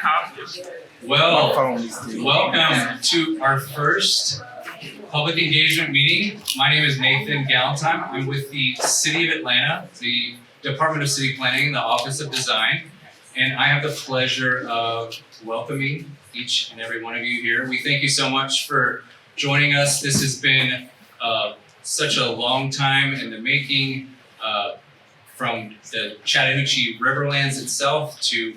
Well, welcome to our first public engagement meeting. My name is Nathan Galentine. I'm with the City of Atlanta, the Department of City Planning, the Office of Design, and I have the pleasure of welcoming each and every one of you here. We thank you so much for joining us. This has been such a long time in the making, from the Chattahoochee Riverlands itself to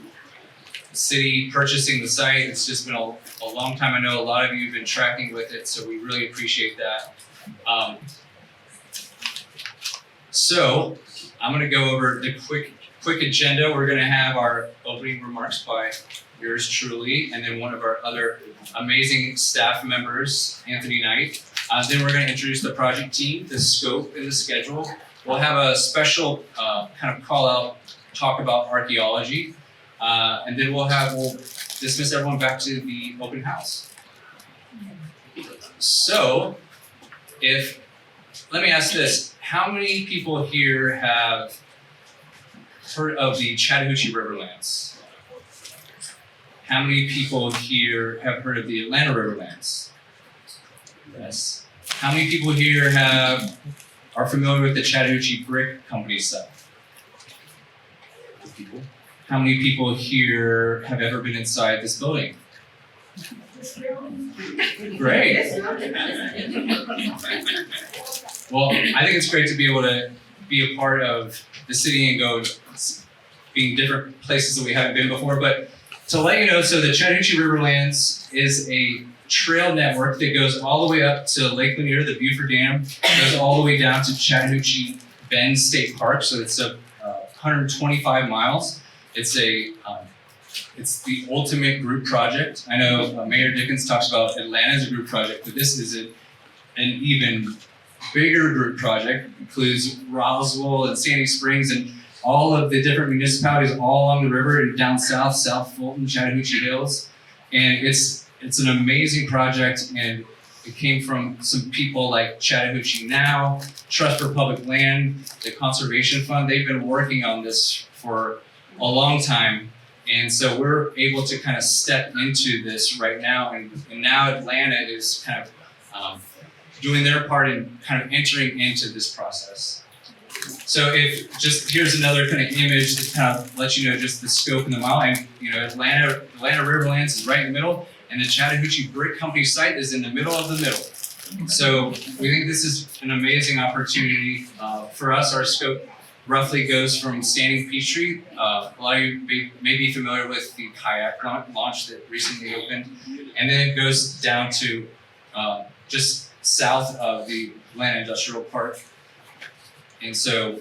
the city purchasing the site. It's just been a long time. I know a lot of you have been tracking with it, so we really appreciate that. So I'm going to go over the quick agenda. We're going to have our opening remarks by yours truly, and then one of our other amazing staff members, Anthony Knight. Then we're going to introduce the project team, the scope, and the schedule. We'll have a special kind of call out, talk about archaeology, and then we'll dismiss everyone back to the open house. So, let me ask this, how many people here have heard of the Chattahoochee Riverlands? How many people here have heard of the Atlanta Riverlands? Yes. How many people here are familiar with the Chattahoochee Brick Company site? People. How many people here have ever been inside this building? Great. Well, I think it's great to be able to be a part of the city and go being different places that we haven't been before. But to let you know, so the Chattahoochee Riverlands is a trail network that goes all the way up to Lake Lanier, the Buford Dam, goes all the way down to Chattahoochee Bend State Park. So it's 125 miles. It's the ultimate group project. I know Mayor Dickens talks about Atlanta as a group project, but this is an even bigger group project. It includes Roswell and Sandy Springs and all of the different municipalities all along the river and down South Fulton, Chattahoochee Hills. And it's an amazing project, and it came from some people like Chattahoochee Now, Trust for Public Land, the Conservation Fund. They've been working on this for a long time. And so we're able to kind of step into this right now. And now Atlanta is kind of doing their part in kind of entering into this process. So here's another kind of image to kind of let you know just the scope and the mile. And Atlanta Riverlands is right in the middle, and the Chattahoochee Brick Company site is in the middle of the middle. So we think this is an amazing opportunity for us. Our scope roughly goes from Standing Peachtree. A lot of you may be familiar with the kayak launch that recently opened, and then it goes down to just south of the Atlanta Industrial Park. And so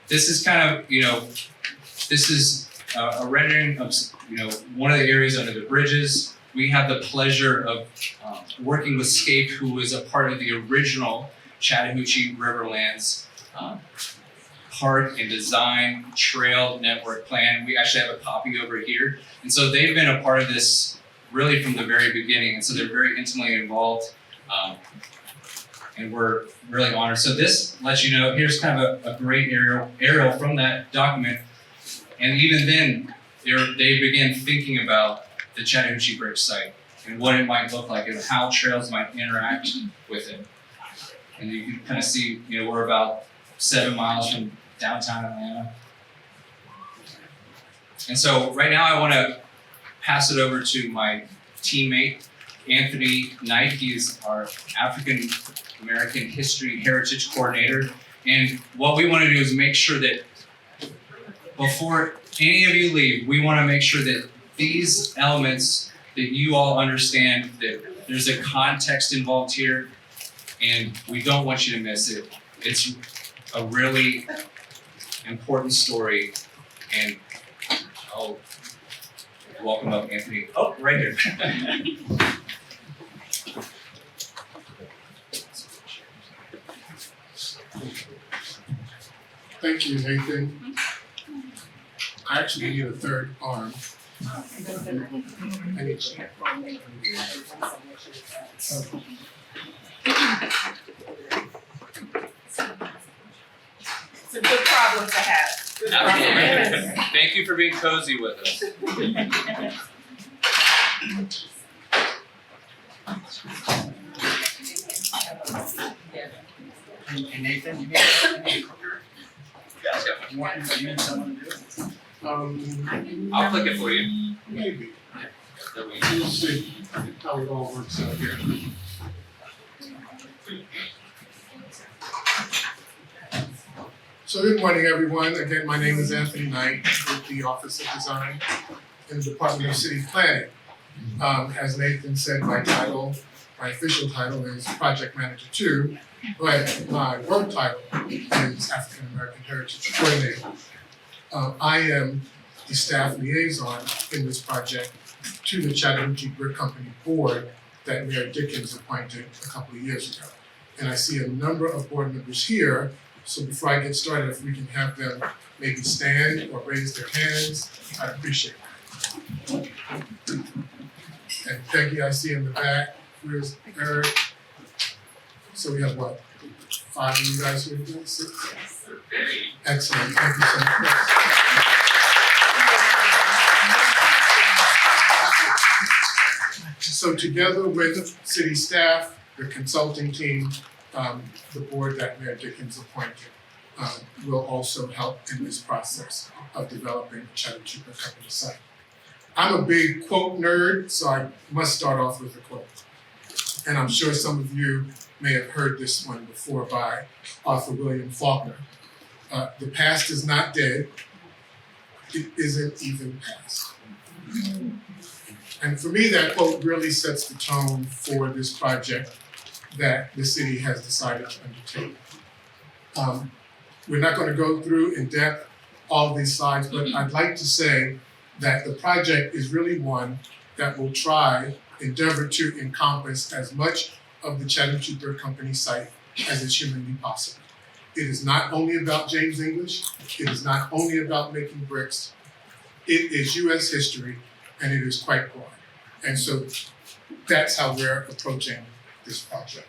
this is kind of, this is a rendering of, one of the areas under the bridges. We have the pleasure of working with Scape, who was a part of the original Chattahoochee Riverlands park and design trail network plan. We actually have a copy over here. And so they've been a part of this really from the very beginning. And so they're very intimately involved. And we're really honored. So this lets you know, here's kind of a great aerial from that document. And even then, they began thinking about the Chattahoochee Brick site and what it might look like and how trails might interact with it. And you can kind of see, we're about 7 miles from downtown Atlanta. And so right now I want to pass it over to my teammate, Anthony Knight. He is our African American History Heritage Coordinator. And what we want to do is make sure that before any of you leave, we want to make sure that these elements, that you all understand that there's a context involved here, and we don't want you to miss it. It's a really important story, and I'll welcome up Anthony. Oh, right here. Thank you, Nathan. I actually need a third arm. I need to. It's a good problem to have. Absolutely. Thank you for being cozy with us. Hey Nathan, you need a cooker? You need someone to do it? I'll click it for you. Maybe, There we we'll see how it all works out here. So good morning, everyone. Again, my name is Anthony Knight with the Office of Design in the Department of City Planning. As Nathan said, my official title is Project Manager 2, but my work title is African American Heritage Coordinator. I am the staff liaison in this project to the Chattahoochee Brick Company Board that Mayor Dickens appointed a couple of years ago. And I see a number of board members here, so before I get started, if we can have them maybe stand or raise their hands, I'd appreciate it. And Peggy, I see in the back, where's Eric? So we have what, 5 of you guys here today, 6? Excellent, thank you so much. So together with city staff, the consulting team, the board that Mayor Dickens appointed, will also help in this process of developing the Chattahoochee Brick Company site. I'm a big quote nerd, so I must start off with a quote. And I'm sure some of you may have heard this one before by Arthur William Faulkner. The past is not dead, it isn't even past. And for me, that quote really sets the tone for this project that the city has decided to undertake. We're not going to go through in depth all of these slides, but I'd like to say that the project is really one that will endeavor to encompass as much of the Chattahoochee Brick Company site as is humanly possible. It is not only about James English, it is not only about making bricks, it is US history and it is quite broad. And so that's how we're approaching this project.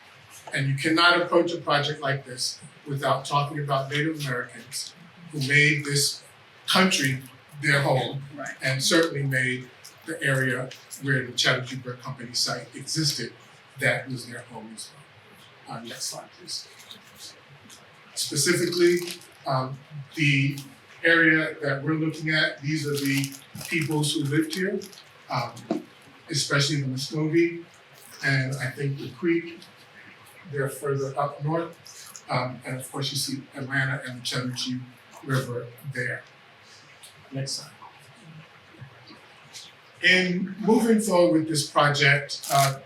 And you cannot approach a project like this without talking about Native Americans who made this country their home, and certainly made the area where the Chattahoochee Brick Company site existed, that was their home as well. Next slide, please. Specifically, the area that we're looking at, these are the peoples who lived here, especially the Muskogee, and I think the Creek, they're further up north. And of course you see Atlanta and the Chattahoochee River there. Next slide. In moving forward with this project, I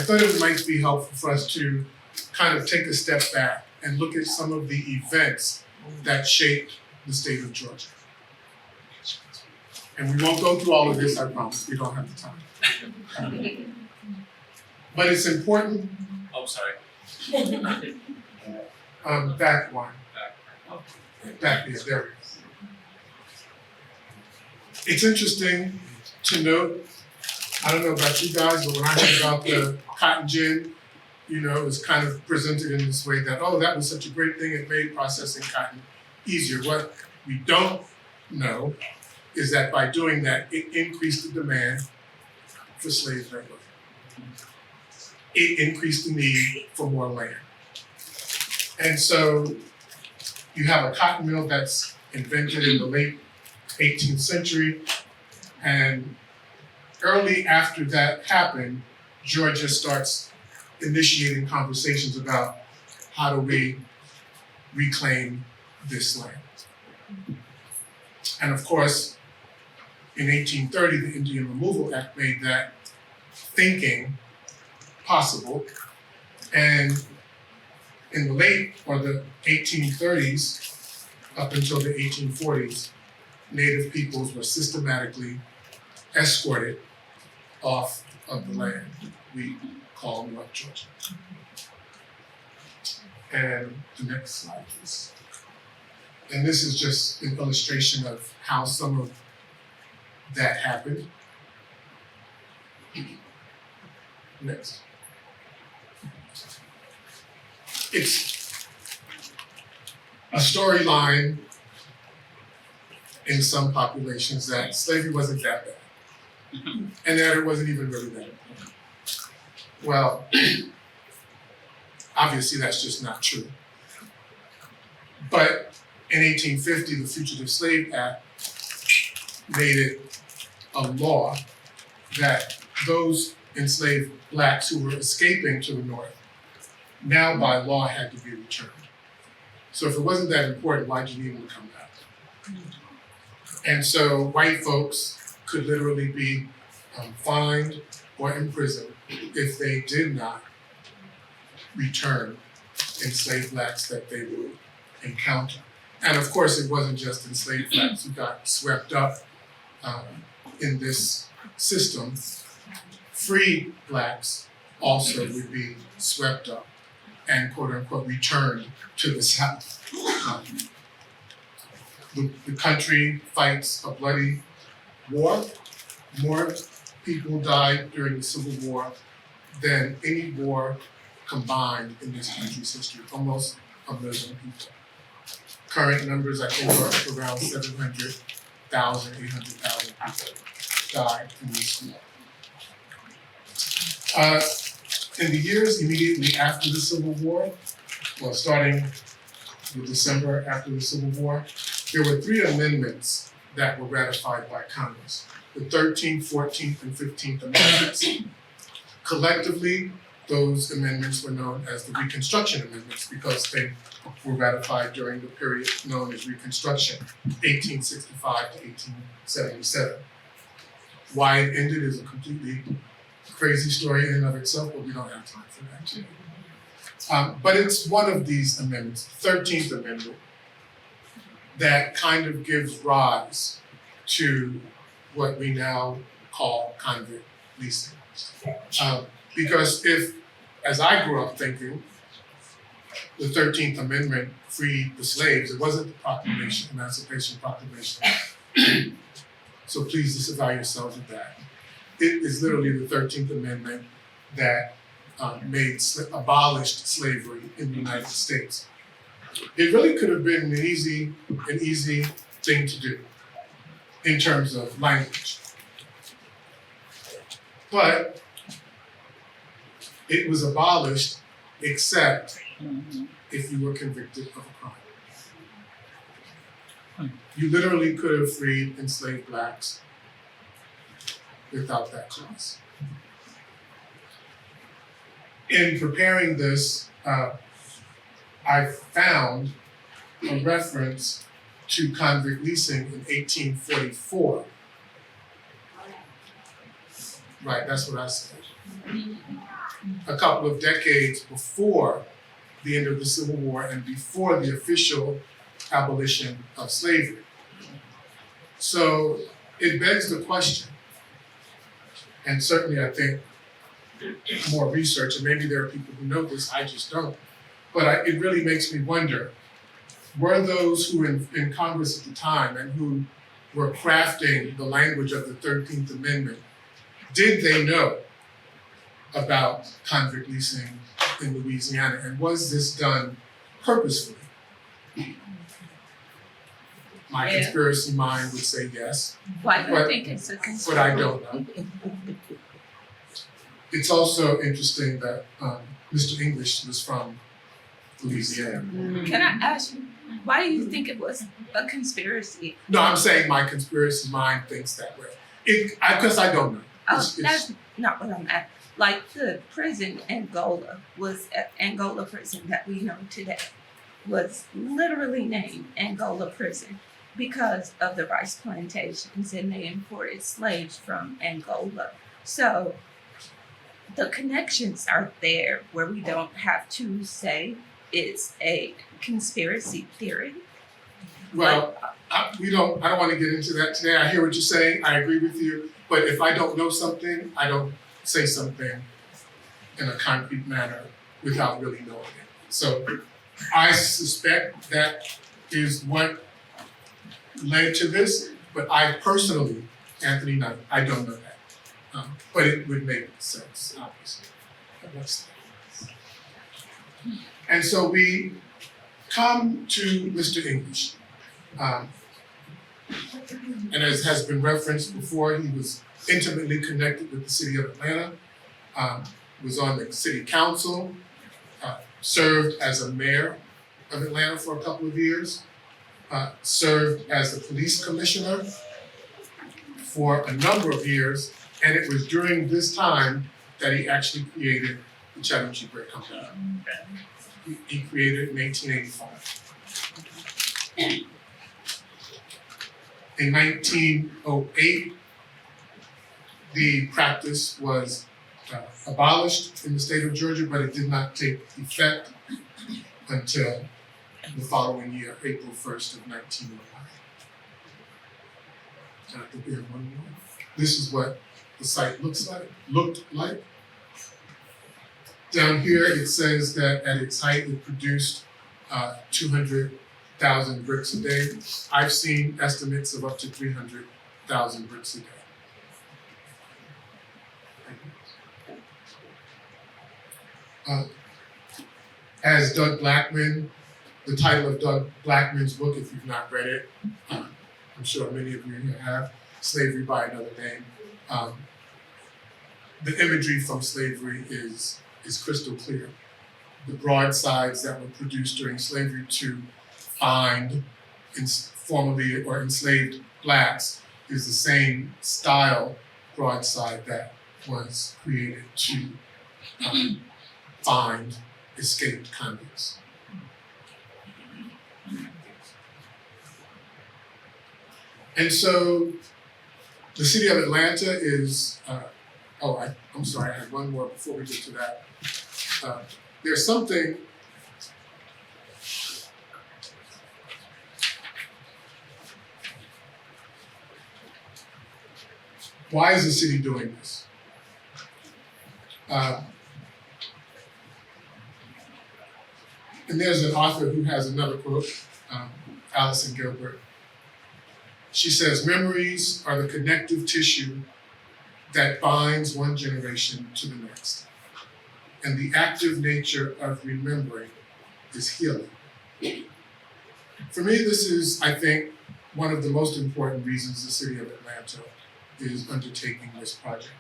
thought it might be helpful for us to kind of take a step back and look at some of the events that shaped the state of Georgia. And we won't go through all of this, I promise, we don't have the time. But it's important. Oh, sorry. Back one. Back here, there we go. It's interesting to note, I don't know about you guys, but when I heard about the cotton gin, it was kind of presented in this way that, oh, that was such a great thing, it made processing cotton easier. What we don't know is that by doing that, it increased the demand for slave labor. It increased the need for more land. And so you have a cotton mill that's invented in the late 18th century, and early after that happened, Georgia starts initiating conversations about how do we reclaim this land. And of course, in 1830, the Indian Removal Act made that thinking possible. And in the late or the 1830s, up until the 1840s, Native peoples were systematically escorted off of the land we call North Georgia. And the next slide, please. And this is just an illustration of how some of that happened. Next. It's a storyline in some populations that slavery wasn't that bad. And that it wasn't even really that important. Well, obviously that's just not true. But in 1850, the Fugitive Slave Act made it a law that those enslaved blacks who were escaping to the North now by law had to be returned. So if it wasn't that important, why'd you need them to come back? And so white folks could literally be fined or imprisoned if they did not return enslaved blacks that they would encounter. And of course, it wasn't just enslaved blacks who got swept up in this system. Free blacks also would be swept up and quote unquote returned to the South. The country fights a bloody war. More people died during the Civil War than any war combined in this country's history, almost 1 million people. Current numbers, I think, are around 700,000, 800,000 people died in this war. In the years immediately after the Civil War, well, starting in December after the Civil War, there were 3 amendments that were ratified by Congress. The 13th, 14th, and 15th Amendments. Collectively, those amendments were known as the Reconstruction Amendments because they were ratified during the period known as Reconstruction, 1865 to 1877. Why it ended is a completely crazy story in and of itself, but we don't have time for that today. But it's one of these amendments, 13th Amendment, that kind of gives rise to what we now call convict leasing. Because if, as I grew up thinking, the 13th Amendment freed the slaves, it wasn't the Proclamation, Emancipation Proclamation. So please disavow yourselves of that. It is literally the 13th Amendment that abolished slavery in the United States. It really could have been an easy thing to do in terms of language. But it was abolished except if you were convicted of a crime. You literally could have freed enslaved blacks without that clause. In preparing this, I found a reference to convict leasing in 1844. Right, that's what I said. A couple of decades before the end of the Civil War and before the official abolition of slavery. So it begs the question, and certainly I think more research, and maybe there are people who know this, I just don't, but it really makes me wonder, were those who were in Congress at the time and who were crafting the language of the 13th Amendment, did they know about convict leasing in Louisiana, and was this done purposefully? My conspiracy mind would say yes. Why do you think it's a conspiracy? But I don't know. It's also interesting that Mr. English was from Louisiana. Can I ask you, why do you think it was a conspiracy? No, I'm saying my conspiracy mind thinks that way. Because I don't know. That's not what I'm at. Like the prison Angola Angola prison that we know today was literally named Angola prison because of the rice plantations, and they imported slaves from Angola. So the connections are there where we don't have to say it's a conspiracy theory. Well, I don't want to get into that today. I hear what you're saying. I agree with you. But if I don't know something, I don't say something in a concrete manner without really knowing it. So I suspect that is what led to this, but I personally, Anthony Knight, I don't know that. But it would make sense, obviously. And so we come to Mr. English. And as has been referenced before, he was intimately connected with the city of Atlanta, was on the city council, served as a mayor of Atlanta for a couple of years, served as the police commissioner for a number of years, and it was during this time that he actually created the Chattahoochee Brick Company. He created it in 1885. In 1908, the practice was abolished in the state of Georgia, but it did not take effect until the following year, April 1st of 1909. And I think we have one more. This is what the site looked like. Down here, it says that at its height, it produced 200,000 bricks a day. I've seen estimates of up to 300,000 bricks a day. As Doug Blackman, the title of Doug Blackman's book, if you've not read it, I'm sure many of you have, Slavery by Another Name. The imagery from slavery is crystal clear. The broadsides that were produced during slavery to find formerly or enslaved blacks is the same style broadside that was created to find escaped convicts. And so the city of Atlanta is, I'm sorry, I had one more before we get to that. There's something why is the city doing this? And there's an author who has another quote, Alison Gilbert. She says, memories are the connective tissue that binds one generation to the next. And the active nature of remembering is healing. For me, this is, I think, one of the most important reasons the city of Atlanta is undertaking this project.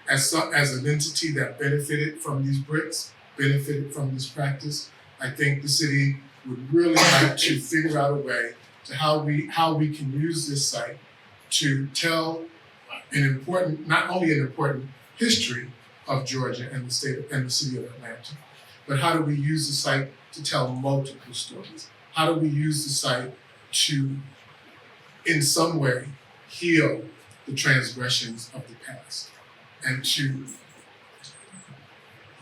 As an entity that benefited from these bricks, benefited from this practice, I think the city would really like to figure out a way to how we can use this site to tell not only an important history of Georgia and the state and the city of Atlanta, but how do we use the site to tell multiple stories? How do we use the site to, in some way, heal the transgressions of the past, and to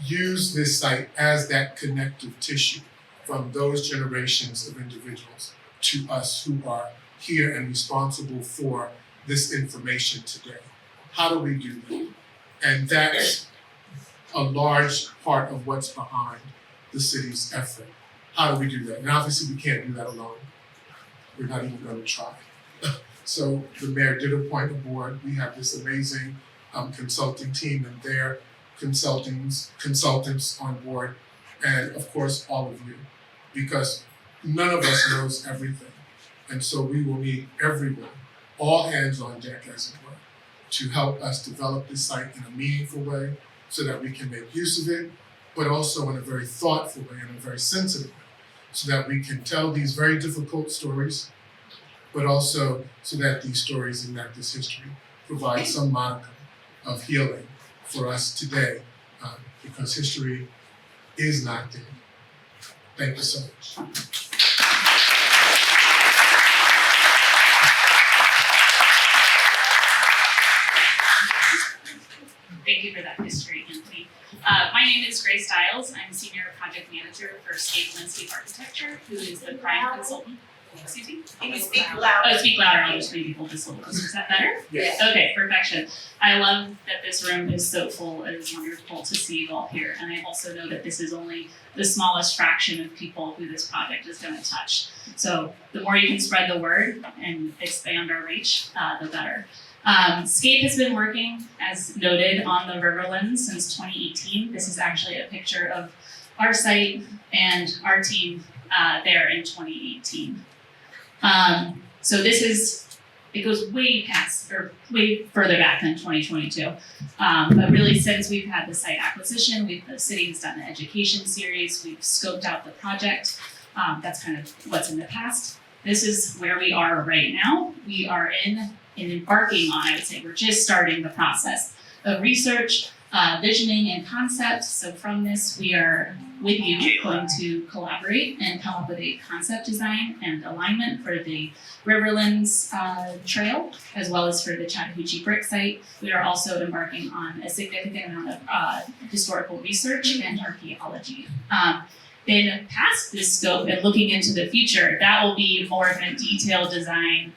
use this site as that connective tissue from those generations of individuals to us who are here and responsible for this information today. How do we do that? And that's a large part of what's behind the city's effort. How do we do that? And obviously we can't do that alone. We're not even going to try. So the mayor did appoint a board. We have this amazing consulting team and their consultants on board, and of course all of you, because none of us knows everything. And so we will need everyone, all hands on deck as it were, to help us develop this site in a meaningful way so that we can make use of it, but also in a very thoughtful way and a very sensitive way, so that we can tell these very difficult stories, but also so that these stories and that this history provide some modicum of healing for us today, because history is not dead. Thank you so much. Thank you for that history, Anthony. My name is Grace Stiles. I'm Senior Project Manager for Scape Landscape Architecture, who is the prime consultant. Excuse me? Can you speak louder? Oh, speak louder. I'll just maybe hold this a little closer. Is that better? Yes. Okay, perfection. I love that this room is so full. It is wonderful to see you all here. And I also know that this is only the smallest fraction of people who this project is going to touch. So the more you can spread the word and expand our reach, the better. Scape has been working, as noted, on the Riverlands since 2018. This is actually a picture of our site and our team there in 2018. So it goes way past, or way further back than 2022. But really since we've had the site acquisition, the city has done an education series, we've scoped out the project. That's kind of what's in the past. This is where we are right now. We are embarking on, I would say, we're just starting the process of research, visioning, and concept. So from this, we are with you going to collaborate and come up with a concept design and alignment for the Riverlands Trail, as well as for the Chattahoochee Brick Site. We are also embarking on a significant amount of historical research and archaeology. Then past this scope and looking into the future, that will be more of a detailed design,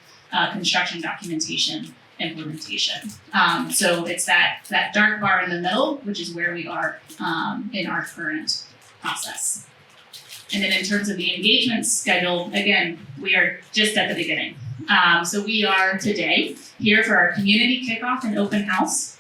construction documentation, implementation. So it's that dark bar in the middle, which is where we are in our current process. And then in terms of the engagement schedule, again, we are just at the beginning. So we are today here for our community kickoff and open house.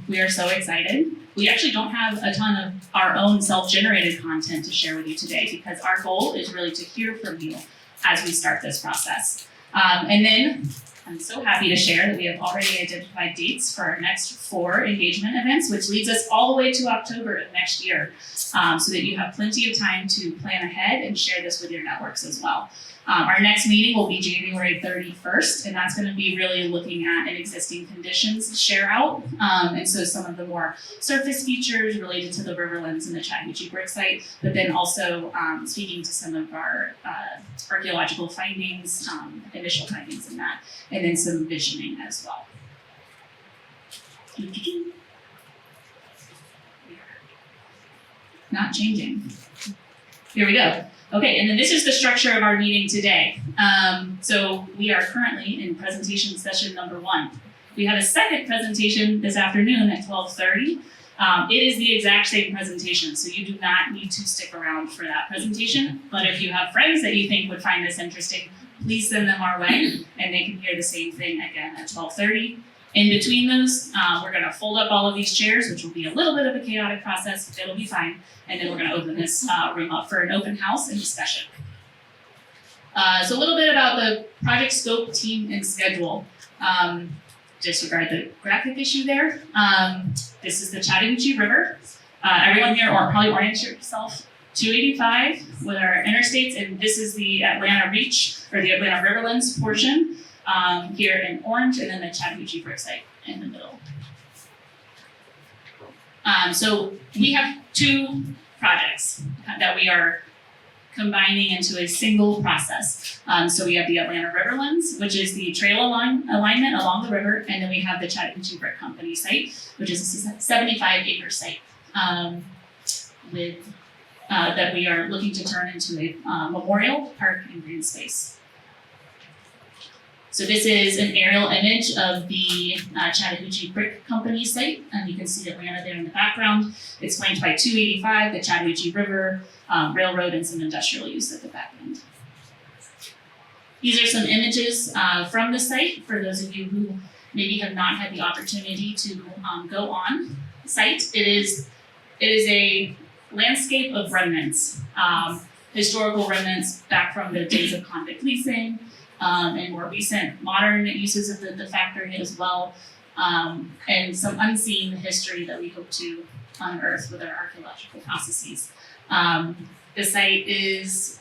We are so excited. We actually don't have a ton of our own self-generated content to share with you today because our goal is really to hear from you as we start this process. And then I'm so happy to share that we have already identified dates for our next 4 engagement events, which leads us all the way to October of next year, so that you have plenty of time to plan ahead and share this with your networks as well. Our next meeting will be January 31st, and that's going to be really looking at an existing conditions share out. And so some of the more surface features related to the Riverlands and the Chattahoochee Brick Site, but then also speaking to some of our archaeological findings, initial findings in that, and then some visioning as well. Not changing. Here we go. Okay, and then this is the structure of our meeting today. So we are currently in presentation session number 1. We have a second presentation this afternoon at 12:30. It is the exact same presentation, so you do not need to stick around for that presentation. But if you have friends that you think would find this interesting, please send them our way, and they can hear the same thing again at 12:30. In between those, we're gonna fold up all of these chairs, which will be a little bit of a chaotic process, it'll be fine. And then we're gonna open this room up for an open house and discussion. So a little bit about the project scope, team, and schedule. Disregard the graphic issue there. This is the Chattahoochee River. Everyone here, or probably orient yourself, 285 with our interstates, and this is the Atlanta Reach, or the Atlanta Riverlands portion. Here in orange, and then the Chattahoochee Brick Site in the middle. So we have 2 projects that we are combining into a single process. So we have the Atlanta Riverlands, which is the trail alignment along the river, and then we have the Chattahoochee Brick Company site, which is a 75-acre site that we are looking to turn into a memorial park and green space. So this is an aerial image of the Chattahoochee Brick Company site, and you can see Atlanta there in the background. It's flanked by 285, the Chattahoochee River, railroad, and some industrial use at the back end. These are some images from the site for those of you who maybe have not had the opportunity to go on site. It is a landscape of remnants, historical remnants back from the days of convict leasing, and more recent modern uses of the factory as well, and some unseen history that we hope to unearth with our archaeological processes. The site is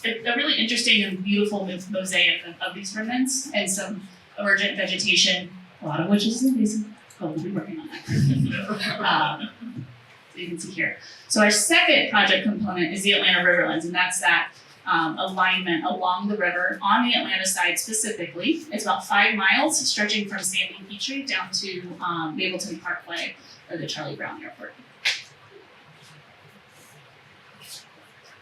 a really interesting and beautiful mosaic of these remnants and some emergent vegetation, a lot of which is invasive. Oh, we'll be working on that. So you can see here. So our second project component is the Atlanta Riverlands, and that's that alignment along the river on the Atlanta side specifically. It's about 5 miles stretching from Sandy Petrie down to Mapleton Parkway or the Charlie Brown Airport.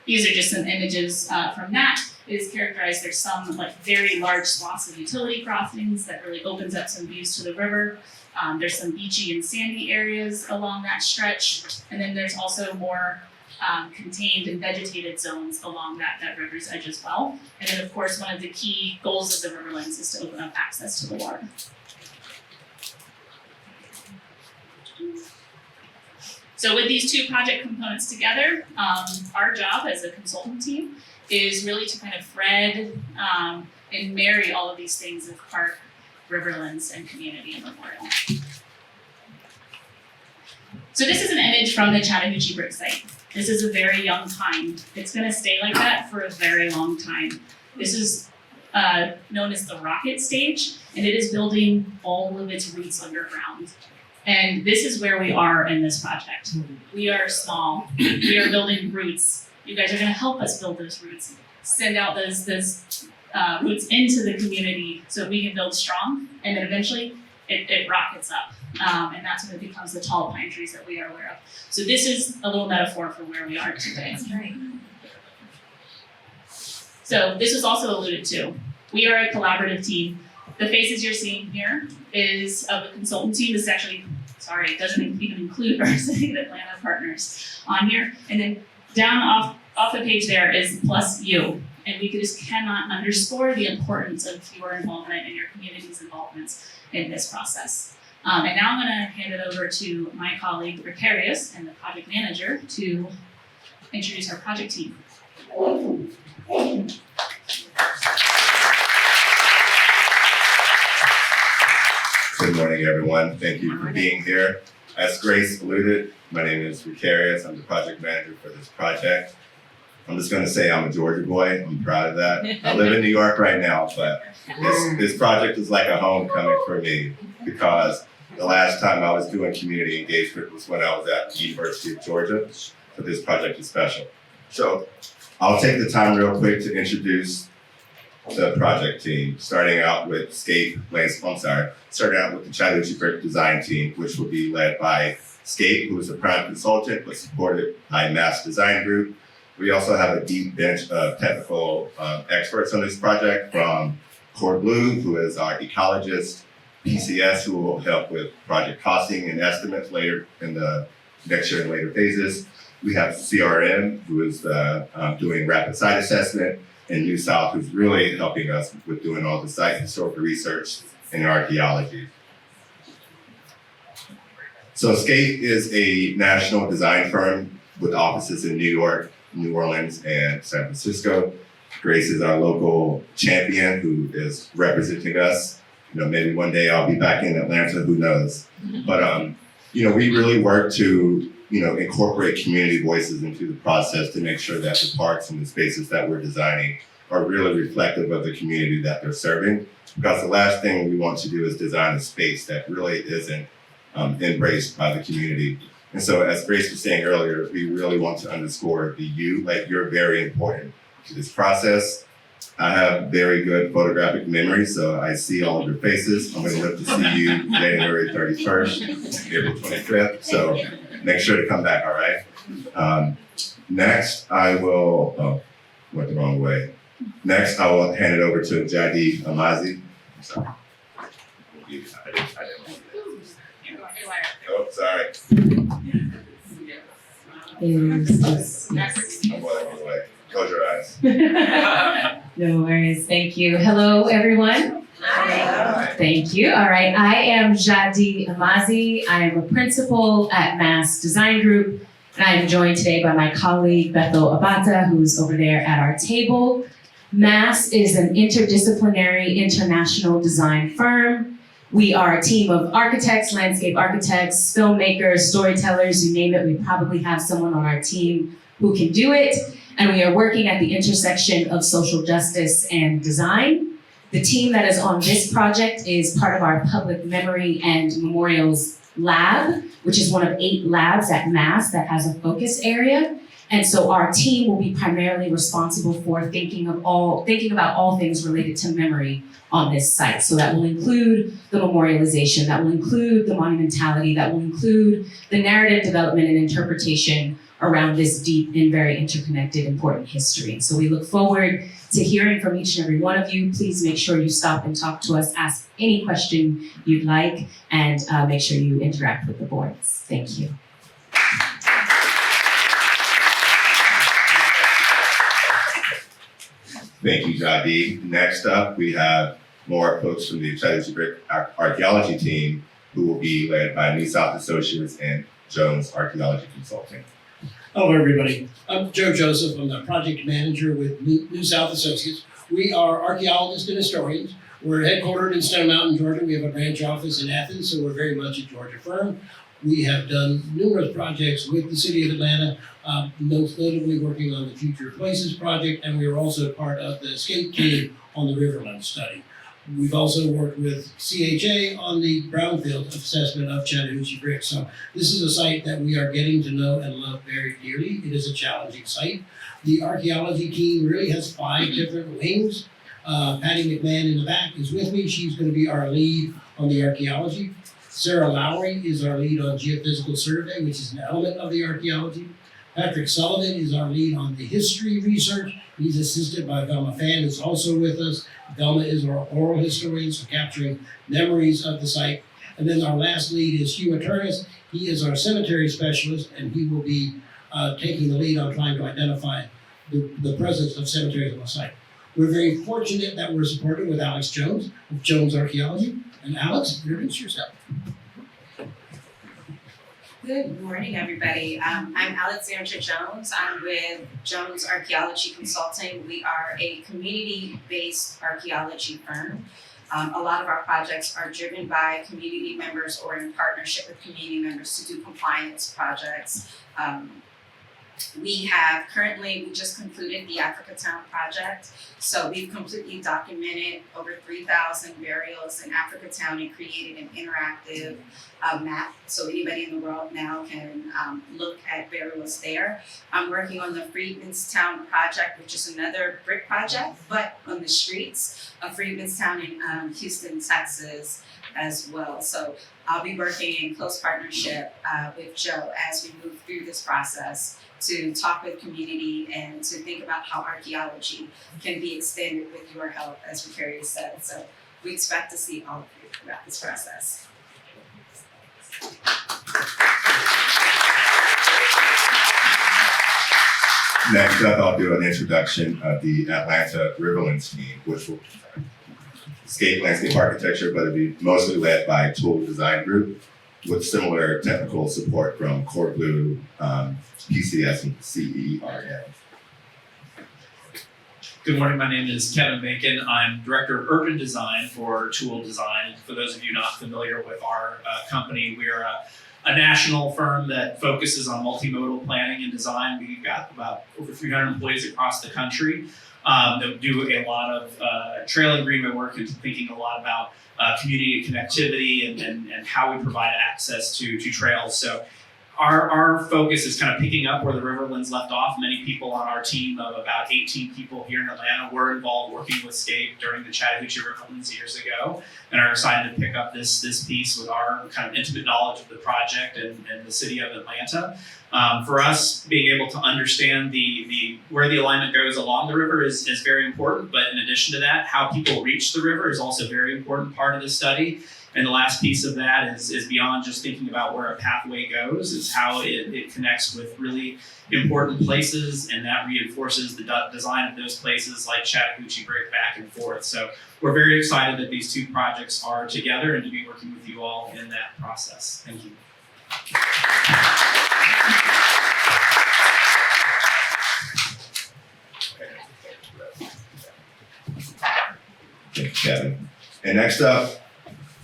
These are just some images from that. It is characterized, there's some very large swaths of utility crossings that really opens up some views to the river. There's some beachy and sandy areas along that stretch. And then there's also more contained and vegetated zones along that river's edge as well. And then of course, one of the key goals of the Riverlands is to open up access to the water. So with these 2 project components together, our job as a consultant team is really to kind of thread and marry all of these things of park, riverlands, and community and memorial. So this is an image from the Chattahoochee Brick site. This is a very young pine. It's gonna stay like that for a very long time. This is known as the rocket stage, and it is building all of its roots underground. And this is where we are in this project. We are small, we are building roots. You guys are gonna help us build those roots, send out those roots into the community so we can build strong, and then eventually it rockets up. And that's when it becomes the tall pine trees that we are aware of. So this is a little metaphor for where we are today. So this was also alluded to. We are a collaborative team. The faces you're seeing here is of a consultant team. This is actually, sorry, it doesn't even include our City of Atlanta partners on here. And then down off the page there is plus you. And we just cannot underscore the importance of your involvement and your community's involvements in this process. And now I'm gonna hand it over to my colleague, Ricarius, and the project manager to introduce our project team. Good morning, everyone. Thank you for being here. As Grace alluded, my name is Ricarius. I'm the project manager for this project. I'm just gonna say I'm a Georgia boy. I'm proud of that. I live in New York right now, but this project is like a homecoming for me because the last time I was doing community engagement was when I was at the University of Georgia. So this project is special. So I'll take the time real quick to introduce the project team, starting out with starting out with the Chattahoochee Brick design team, which will be led by Skate, who is a prime consultant, but supported by Mass Design Group. We also have a deep bench of technical experts on this project, from Core Blue, who is our ecologist, PCS, who will help with project costing and estimates later in the next year and later phases. We have CRM, who is doing rapid site assessment, and New South, who's really helping us with doing all the site historical research and archaeology. So Skate is a national design firm with offices in New York, New Orleans, and San Francisco. Grace is our local champion who is representing us. You know, maybe one day I'll be back in Atlanta, who knows? But, you know, we really work to, you know, incorporate community voices into the process to make sure that the parks and the spaces that we're designing are really reflective of the community that they're serving. Because the last thing we want to do is design a space that really isn't embraced by the community. And so, as Grace was saying earlier, we really want to underscore the you, like you're very important to this process. I have very good photographic memory, so I see all of your faces. I'm gonna live to see you January 31st, April 25th, so make sure to come back, all right? Next, I will, went the wrong way. Next, I will hand it over to Jadi Amazi. I'm sorry. Oh, sorry. I'm going the wrong way. Close your eyes. No worries, thank you. Hello, everyone. Hi. Thank you. All right, I am Jadi Amazi. I am a principal at Mass Design Group, and I am joined today by my colleague, Bethel Abata, who's over there at our table. Mass is an interdisciplinary international design firm. We are a team of architects, landscape architects, filmmakers, storytellers, you name it, we probably have someone on our team who can do it. And we are working at the intersection of social justice and design. The team that is on this project is part of our public memory and memorials lab, which is one of 8 labs at Mass that has a focus area. And so our team will be primarily responsible for thinking about all things related to memory on this site. So that will include the memorialization, that will include the monumentality, that will include the narrative development and interpretation around this deep and very interconnected, important history. So we look forward to hearing from each and every one of you. Please make sure you stop and talk to us, ask any question you'd like, and make sure you interact with the boards. Thank you. Thank you, Jadi. Next up, we have more folks from the Chattahoochee Brick archaeology team, who will be led by New South Associates and Jones Archaeology Consulting. Hello, everybody. I'm Joe Joseph. I'm the project manager with New South Associates. We are archaeologists and historians. We're headquartered in Stone Mountain, Georgia. We have a branch office in Athens, so we're very much a Georgia firm. We have done numerous projects with the city of Atlanta, most notably working on the Future Places project, and we were also part of the escape team on the Riverland study. We've also worked with CHA on the brownfield assessment of Chattahoochee Brick. So this is a site that we are getting to know and love very dearly. It is a challenging site. The archaeology team really has 5 different wings. Patty McMahon in the back is with me. She's going to be our lead on the archaeology. Sarah Lowry is our lead on geophysical survey, which is an element of the archaeology. Patrick Sullivan is our lead on the history research. He's assisted by Velma Fan, who's also with us. Velma is our oral historian, so capturing memories of the site. And then our last lead is Hugh Attornis. He is our cemetery specialist, and he will be taking the lead on trying to identify the presence of cemeteries on the site. We're very fortunate that we're supported with Alex Jones of Jones Archaeology. And Alex, introduce yourself. Good morning, everybody. I'm Alexandra Jones. I'm with Jones Archaeology Consulting. We are a community-based archaeology firm. A lot of our projects are driven by community members or in partnership with community members to do compliance projects. We just concluded the Africa Town project. So we've completely documented over 3,000 burials in Africa Town and created an interactive map. So anybody in the world now can look at burials there. I'm working on the Freedmanstown project, which is another brick project, but on the streets of Freedmanstown in Houston, Texas as well. So I'll be working in close partnership with Joe as we move through this process to talk with community and to think about how archaeology can be extended with your help, as Vicarious said. So we expect to see all of you throughout this process. Next up, I'll do an introduction of the Atlanta Riverlands team, which will escape landscape architecture, but it'll be mostly led by Tool Design Group with similar technical support from Core Blue, PCS, and CERN. Good morning, my name is Kevin Bacon. I'm Director of Urban Design for Tool Design. For those of you not familiar with our company, we are a national firm that focuses on multimodal planning and design. We've got about over 300 employees across the country that do a lot of trail agreement work and thinking a lot about community connectivity and how we provide access to trails. So our focus is kind of picking up where the Riverlands left off. Many people on our team of about 18 people here in Atlanta were involved working with SCAPE during the Chattahoochee Riverlands years ago and are excited to pick up this piece with our kind of intimate knowledge of the project and the city of Atlanta. For us, being able to understand the where the alignment goes along the river is very important, but in addition to that, how people reach the river is also a very important part of the study. And the last piece of that is beyond just thinking about where a pathway goes, is how it connects with really important places, and that reinforces the design of those places like Chattahoochee Brick back and forth. So we're very excited that these two projects are together and to be working with you all in that process. Thank you. Thank you, Kevin. And next up,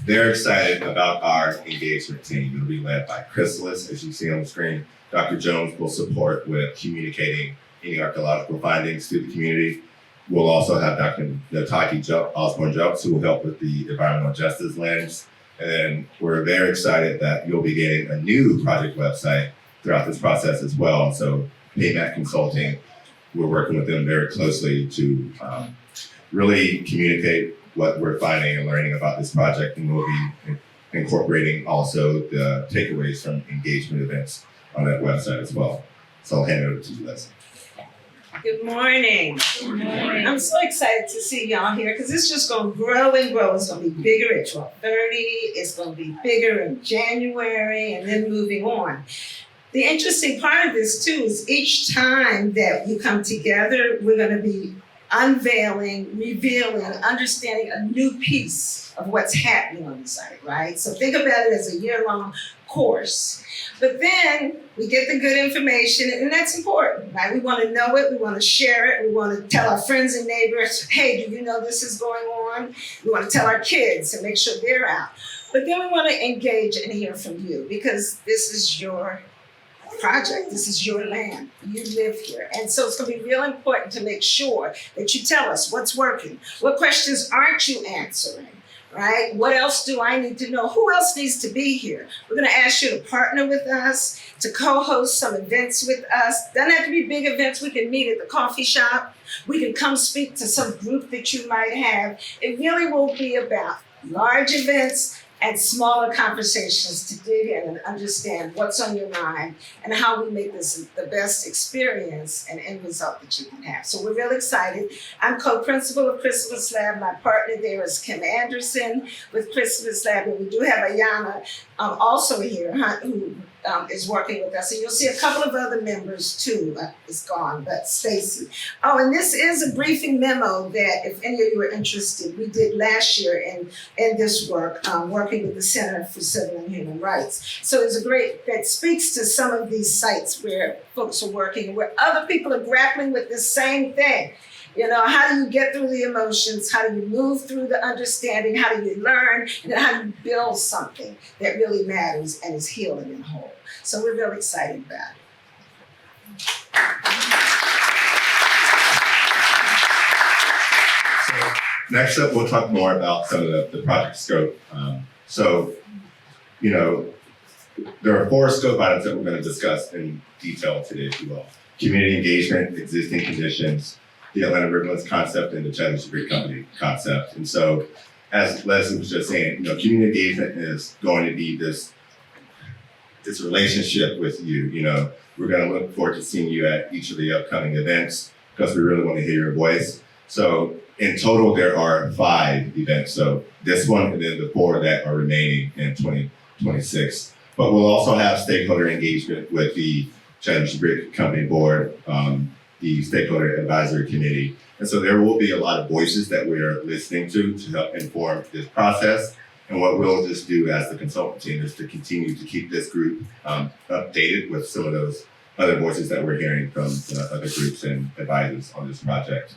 they're excited about our engagement team. It'll be led by Chrysalis, as you see on the screen. Dr. Jones will support with communicating any archaeological findings to the community. We'll also have Dr. Nataki Osborne-Jokes, who will help with the environmental justice lens. And then we're very excited that you'll be getting a new project website throughout this process as well. So PayMac Consulting, we're working with them very closely to really communicate what we're finding and learning about this project, and we'll be incorporating also the takeaways from engagement events on that website as well. So I'll hand it over to you, Leslie. Good morning. Good morning. I'm so excited to see y'all here because it's just going to grow and grow. It's going to be bigger at 12:30. It's going to be bigger in January, and then moving on. The interesting part of this too is each time that you come together, we're going to be unveiling, revealing, understanding a new piece of what's happening on the site, right? So think about it as a year-long course. But then we get the good information, and that's important, right? We want to know it, we want to share it, we want to tell our friends and neighbors, hey, do you know this is going on? We want to tell our kids and make sure they're out. But then we want to engage and hear from you, because this is your project, this is your land, you live here. And so it's going to be real important to make sure that you tell us what's working, what questions aren't you answering, right? What else do I need to know? Who else needs to be here? We're going to ask you to partner with us, to co-host some events with us. Doesn't have to be big events. We can meet at the coffee shop. We can come speak to some group that you might have. It really will be about large events and smaller conversations to dig in and understand what's on your mind and how we make this the best experience and end result that you can have. So we're really excited. I'm co-principal of Chrysalis Lab. My partner there is Kim Anderson with Chrysalis Lab, and we do have Ayana also here, who is working with us. And you'll see a couple of other members too. Is gone, but Stacy. Oh, and this is a briefing memo that if any of you are interested, we did last year in this work, working with the Center for Civil and Human Rights. So it's that speaks to some of these sites where folks are working and where other people are grappling with the same thing. You know, how do you get through the emotions? How do you move through the understanding? How do you learn? And then how do you build something that really matters and is healing and whole? So we're really excited about it. So next up, we'll talk more about some of the project scope. There are 4 scope items that we're going to discuss in detail today, if you will. Community engagement, existing conditions, the Atlanta Riverlands concept, and the Chattahoochee Brick Company concept. And so, as Leslie was just saying, community engagement is going to be this relationship with you. We're going to look forward to seeing you at each of the upcoming events because we really want to hear your voice. So in total, there are 5 events. So this one and then the 4 that are remaining in 2026. But we'll also have stakeholder engagement with the Chattahoochee Brick Company Board, the Stakeholder Advisory Committee. And so there will be a lot of voices that we're listening to help inform this process. And what we'll just do as the consultant team is to continue to keep this group updated with some of those other voices that we're hearing from other groups and advisors on this project.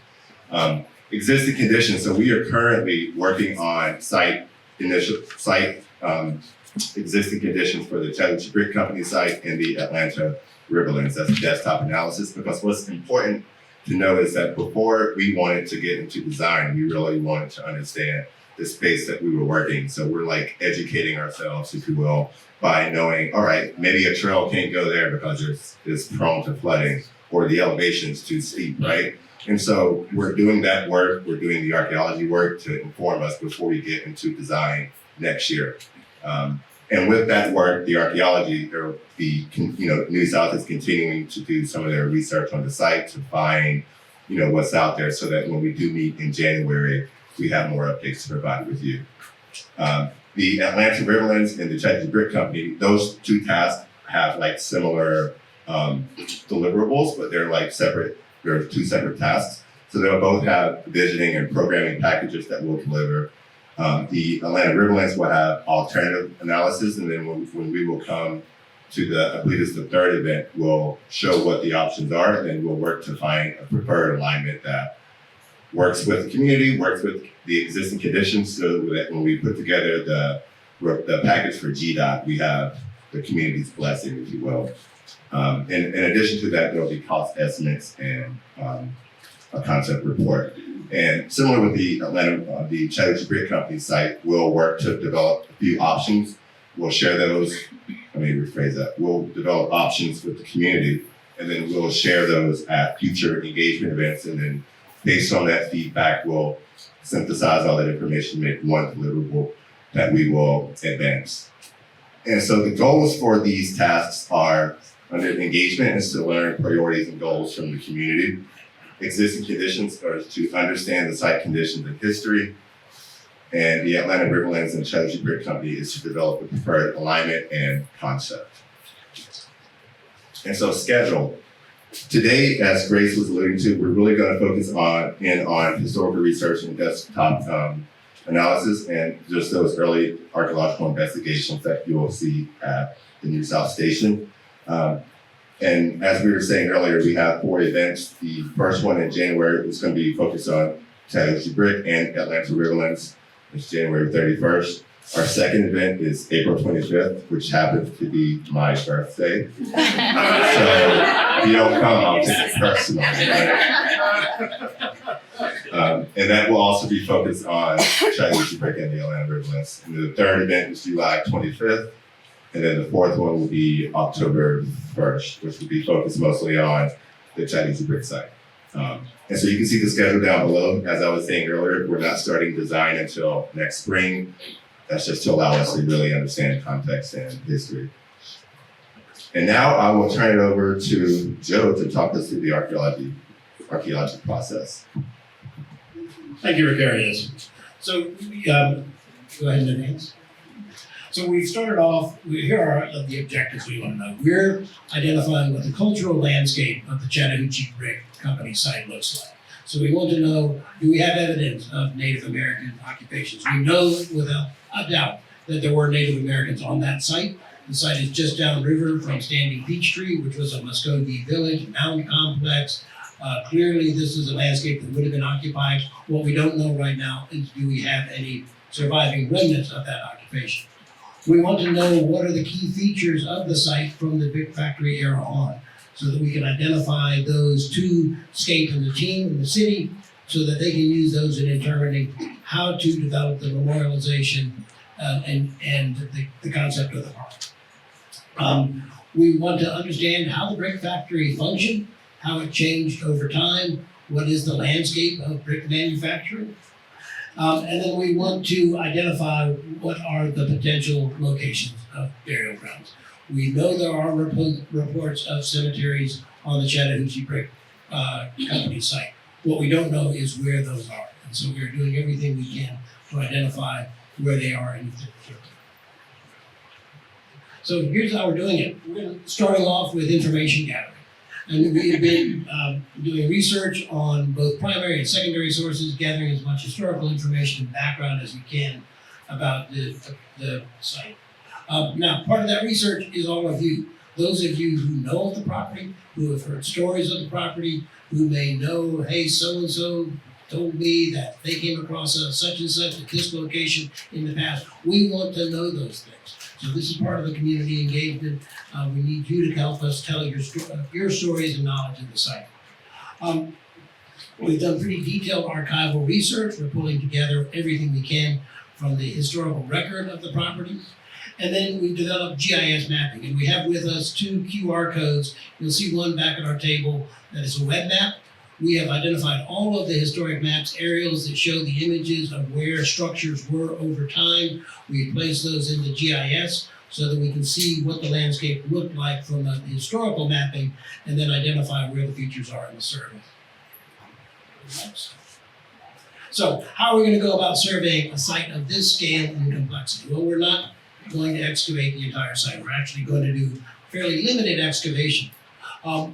Existing conditions. So we are currently working on existing conditions for the Chattahoochee Brick Company site and the Atlanta Riverlands. That's a desktop analysis, because what's important to know is that before we wanted to get into design, we really wanted to understand the space that we were working. So we're like educating ourselves, if you will, by knowing, all right, maybe a trail can't go there because it's prone to flooding or the elevation's too steep, right? And so we're doing that work, we're doing the archaeology work to inform us before we get into design next year. And with that work, the archaeology, New South is continuing to do some of their research on the site to find, what's out there so that when we do meet in January, we have more updates to provide with you. The Atlanta Riverlands and the Chattahoochee Brick Company, those 2 tasks have like similar deliverables, but they're separate. They're 2 separate tasks. So they'll both have visioning and programming packages that we'll deliver. The Atlanta Riverlands will have alternative analysis, and then when we will come to I believe it's the 3rd event, we'll show what the options are, and then we'll work to find a preferred alignment that works with the community, works with the existing conditions, so that when we put together the package for GDOT, we have the community's blessing, if you will. In addition to that, there'll be cost estimates and a concept report. And similar with the Chattahoochee Brick Company site, we'll work to develop a few options. We'll share those. Let me rephrase that. We'll develop options with the community, and then we'll share those at future engagement events. And then based on that feedback, we'll synthesize all that information, make one deliverable that we will advance. And so the goals for these tasks are, under engagement, is to learn priorities and goals from the community. Existing conditions are to understand the site conditions and history. And the Atlanta Riverlands and Chattahoochee Brick Company is to develop a preferred alignment and concept. And so schedule. Today, as Grace was alluding to, we're really going to focus on historical research and desktop analysis and just those early archaeological investigations that you'll see at the New South Station. And as we were saying earlier, we have 4 events. The first one in January is going to be focused on Chattahoochee Brick and Atlanta Riverlands. It's January 31st. Our second event is April 25th, which happens to be my birthday. So if you don't come, I'll take it personally. And that will also be focused on Chattahoochee Brick and the Atlanta Riverlands. And the third event is July 25th. And then the fourth one will be October 1st, which will be focused mostly on the Chattahoochee Brick site. And so you can see the schedule down below. As I was saying earlier, we're not starting design until next spring. That's just to allow us to really understand context and history. And now I will turn it over to Joe to talk us through the archaeology process. Thank you, Ricarius. So, go ahead and advance. So we started off, here are the objectives we want to know. We're identifying what the cultural landscape of the Chattahoochee Brick Company site looks like. So we want to know, do we have evidence of Native American occupations? We know without a doubt that there were Native Americans on that site. The site is just downriver from Standing Peachtree, which was a Muskogee village, mound complex. Clearly, this is a landscape that would have been occupied. What we don't know right now is, do we have any surviving remnants of that occupation? We want to know what are the key features of the site from the brick factory era on, so that we can identify those to Skate and the team in the city, so that they can use those in determining how to develop the memorialization and the concept of the park. We want to understand how the brick factory functioned, how it changed over time, what is the landscape of brick manufacturing. And then we want to identify what are the potential locations of burial grounds. We know there are reports of cemeteries on the Chattahoochee Brick Company site. What we don't know is where those are. And so we're doing everything we can to identify where they are in the future. So here's how we're doing it. We're starting off with information gathering. And we have been doing research on both primary and secondary sources, gathering as much historical information and background as we can about the site. Now, part of that research is all of you. Those of you who know of the property, who have heard stories of the property, who may know, hey, so-and-so told me that they came across such and such at this location in the past. We want to know those things. So this is part of the community engagement. We need you to help us tell your stories and knowledge of the site. We've done pretty detailed archival research. We're pulling together everything we can from the historical record of the property. And then we've developed GIS mapping. And we have with us 2 QR codes. You'll see one back at our table that is a web map. We have identified all of the historic maps, aerials that show the images of where structures were over time. We place those in the GIS so that we can see what the landscape looked like from the historical mapping and then identify where the features are in the survey. So how are we going to go about surveying a site of this scale and complexity? Well, we're not going to excavate the entire site. We're actually going to do fairly limited excavation.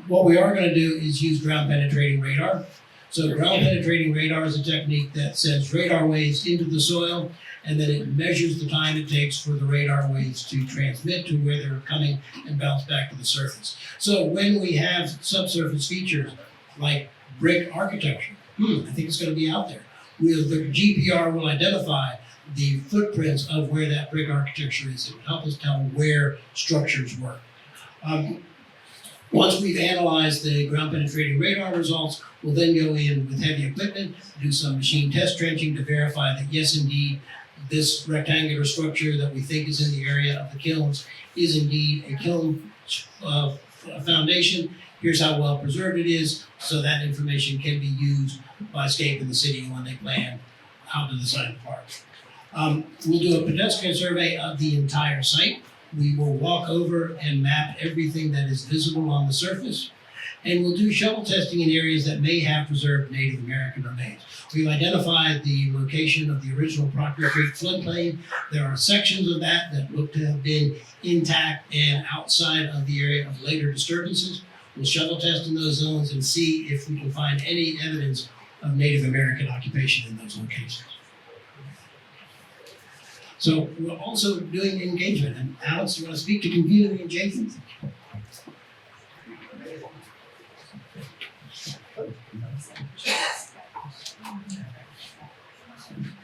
What we are going to do is use ground penetrating radar. So ground penetrating radar is a technique that sends radar waves into the soil, and then it measures the time it takes for the radar waves to transmit to where they're coming and bounce back to the surface. So when we have subsurface features like brick architecture, I think it's going to be out there. The GPR will identify the footprints of where that brick architecture is. It will help us tell where structures were. Once we've analyzed the ground penetrating radar results, we'll then go in with heavy equipment, do some machine test trenching to verify that yes, indeed, this rectangular structure that we think is in the area of the kilns is indeed a kiln foundation. Here's how well preserved it is, so that information can be used by Scape and the city when they plan how to design the park. We'll do a pedestrian survey of the entire site. We will walk over and map everything that is visible on the surface. And we'll do shovel testing in areas that may have preserved Native American remains. We've identified the location of the original Proctor Creek floodplain. There are sections of that that look to have been intact and outside of the area of later disturbances. We'll shuttle test in those zones and see if we can find any evidence of Native American occupation in those locations. So we're also doing engagement. And Alex, you want to speak to community engagement?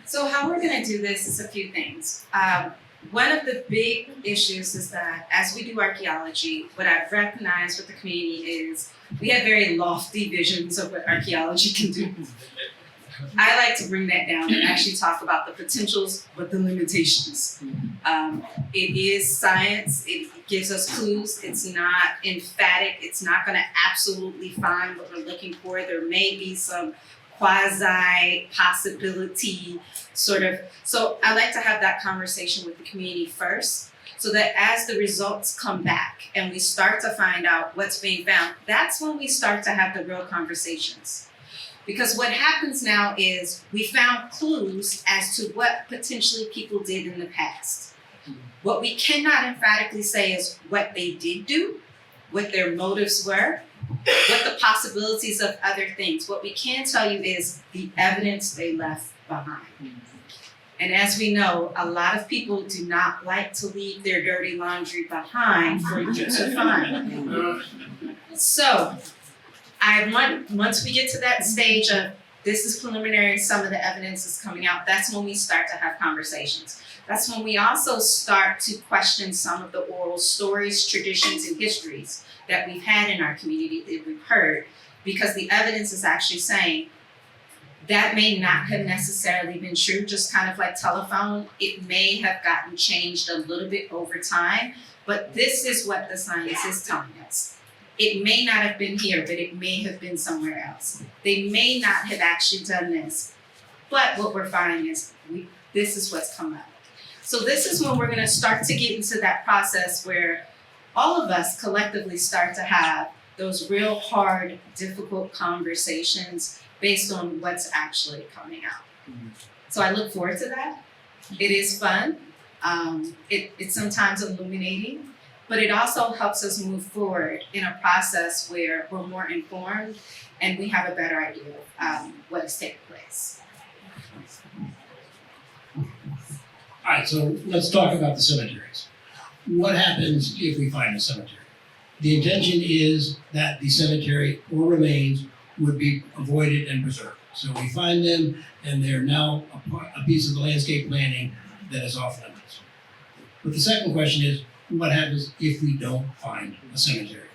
So how we're gonna do this is a few things. One of the big issues is that as we do archaeology, what I've recognized with the community is we have very lofty visions of what archaeology can do. I like to bring that down and actually talk about the potentials but the limitations. It is science, it gives us clues, it's not emphatic, it's not gonna absolutely find what we're looking for. There may be some quasi possibility sort of, so I like to have that conversation with the community first, so that as the results come back and we start to find out what's being found, that's when we start to have the real conversations. Because what happens now is we found clues as to what potentially people did in the past. What we cannot emphatically say is what they did do, what their motives were, what the possibilities of other things. What we can tell you is the evidence they left behind. And as we know, a lot of people do not like to leave their dirty laundry behind for you to find. So, once we get to that stage of this is preliminary, some of the evidence is coming out, that's when we start to have conversations. That's when we also start to question some of the oral stories, traditions, and histories that we've had in our community that we've heard, because the evidence is actually saying that may not have necessarily been true, just kind of like telephone. It may have gotten changed a little bit over time, but this is what the science is telling us. It may not have been here, but it may have been somewhere else. They may not have actually done this, but what we're finding is this is what's come up. So this is when we're gonna start to get into that process where all of us collectively start to have those real hard, difficult conversations based on what's actually coming out. So I look forward to that. It is fun. It's sometimes illuminating, but it also helps us move forward in a process where we're more informed and we have a better idea of what is taking place. All right, so let's talk about the cemeteries. What happens if we find a cemetery? The intention is that the cemetery or remains would be avoided and preserved. So we find them and they're now a piece of the landscape planning that is off limits. But the second question is, what happens if we don't find a cemetery?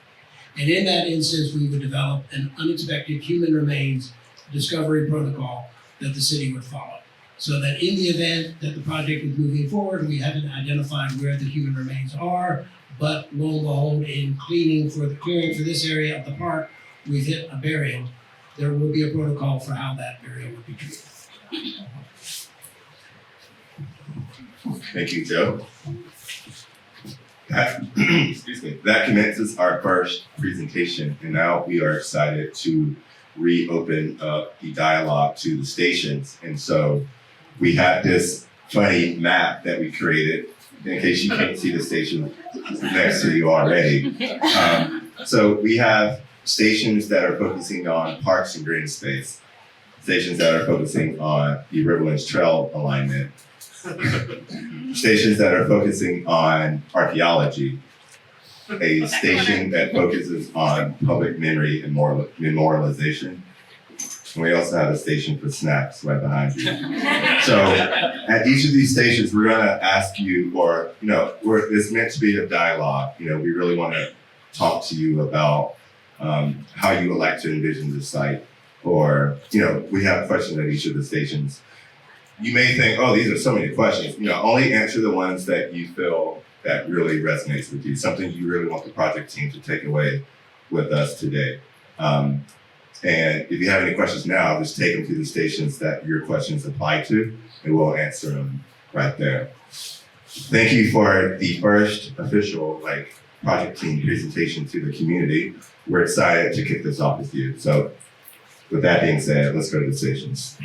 And in that instance, we would develop an unexpected human remains discovery protocol that the city would follow. So that in the event that the project is moving forward, we haven't identified where the human remains are, but lo and behold, in clearing for this area of the park, we've hit a burial. There will be a protocol for how that burial would be treated. Thank you, Joe. Excuse me. That commences our first presentation, and now we are excited to reopen up the dialogue to the stations. And so we have this funny map that we created, in case you can't see the station next to you already. So we have stations that are focusing on parks and green space, stations that are focusing on the Riverlands Trail alignment, stations that are focusing on archaeology, a station that focuses on public memory and memorialization. And we also have a station for snacks right behind you. So at each of these stations, we're gonna ask you, or, it's meant to be a dialogue. We really wanna talk to you about how you would like to envision the site. Or, we have questions at each of the stations. You may think, oh, these are so many questions. Only answer the ones that you feel that really resonates with you, something you really want the project team to take away with us today. And if you have any questions now, just take them to the stations that your questions apply to, and we'll answer them right there. Thank you for the first official project team presentation to the community. We're excited to kick this off with you. So with that being said, let's go to the stations.